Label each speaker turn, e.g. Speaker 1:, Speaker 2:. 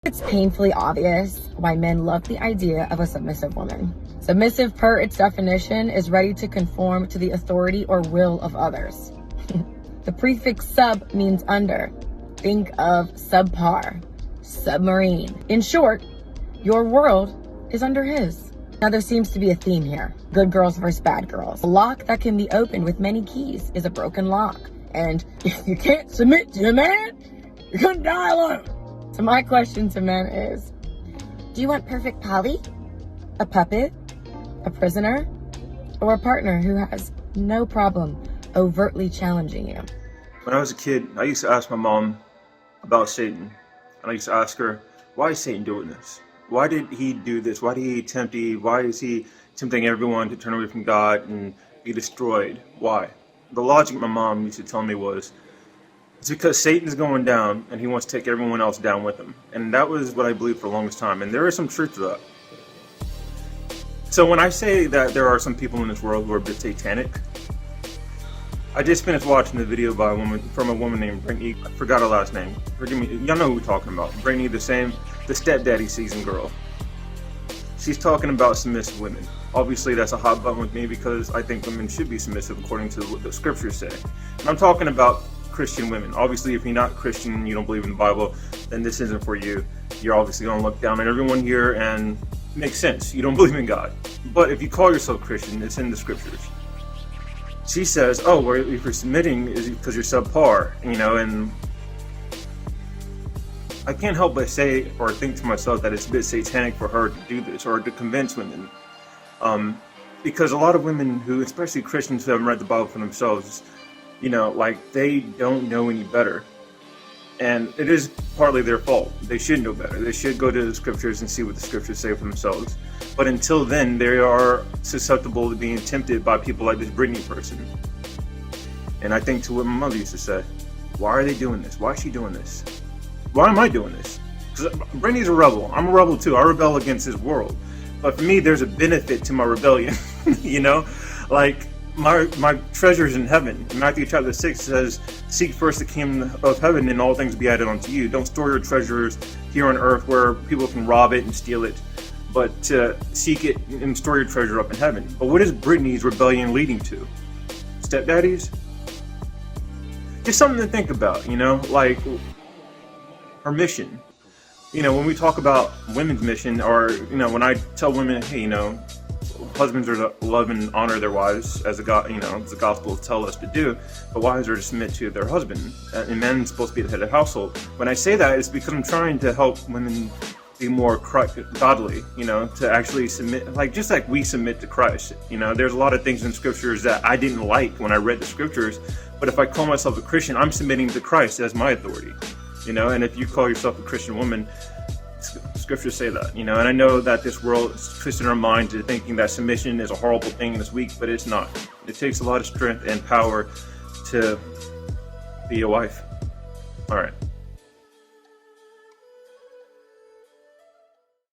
Speaker 1: It's painfully obvious why men love the idea of a submissive woman. Submissive, per its definition, is ready to conform to the authority or will of others. The prefix sub means under. Think of subpar, submarine. In short, your world is under his. Now there seems to be a theme here. Good girls versus bad girls. A lock that can be opened with many keys is a broken lock. And if you can't submit to a man, you're gonna die alone. So my question to men is, do you want perfect poly? A puppet? A prisoner? Or a partner who has no problem overtly challenging you?
Speaker 2: When I was a kid, I used to ask my mom about Satan. And I used to ask her, why is Satan doing this? Why did he do this? Why did he tempt Eve? Why is he tempting everyone to turn away from God and be destroyed? Why? The logic my mom used to tell me was, it's because Satan's going down and he wants to take everyone else down with him. And that was what I believed for the longest time. And there is some truth to that. So when I say that there are some people in this world who are a bit satanic, I just finished watching the video by a woman named Brittany. I forgot her last name. Forgive me. Y'all know who we're talking about. Brittany, the stepdaddy season girl. She's talking about submissive women. Obviously, that's a hot button with me because I think women should be submissive according to what the scriptures say. And I'm talking about Christian women. Obviously, if you're not Christian, you don't believe in the Bible, then this isn't for you. You're obviously going to look down on everyone here, and it makes sense. You don't believe in God. But if you call yourself Christian, it's in the scriptures. She says, oh, well, if you're submitting is because you're subpar, and I can't help but say or think to myself that it's a bit satanic for her to do this or to convince women. Because a lot of women who, especially Christians who haven't read the Bible for themselves, they don't know any better. And it is partly their fault. They should know better. They should go to the scriptures and see what the scriptures say for themselves. But until then, they are susceptible to being tempted by people like this Brittany person. And I think to what my mother used to say, why are they doing this? Why is she doing this? Why am I doing this? Because Brittany's a rebel. I'm a rebel too. I rebel against this world. But for me, there's a benefit to my rebellion. My treasures in heaven. Matthew chapter 6 says, seek first the kingdom of heaven and all things be added unto you. Don't store your treasures here on earth where people can rob it and steal it, but seek it and store your treasure up in heaven. But what is Brittany's rebellion leading to? Stepdaddies? Just something to think about, her mission. When we talk about women's mission, or, when I tell women, hey, husbands are to love and honor their wives as the gospel tells us to do, but wives are to submit to their husband, and men's supposed to be the head of the household. When I say that, it's because I'm trying to help women be more godly, to actually submit, just like we submit to Christ. There's a lot of things in scriptures that I didn't like when I read the scriptures, but if I call myself a Christian, I'm submitting to Christ as my authority, and if you call yourself a Christian woman, scriptures say that, and I know that this world is twisting our mind to thinking that submission is a horrible thing and it's weak, but it's not. It takes a lot of strength and power to be a wife. All right.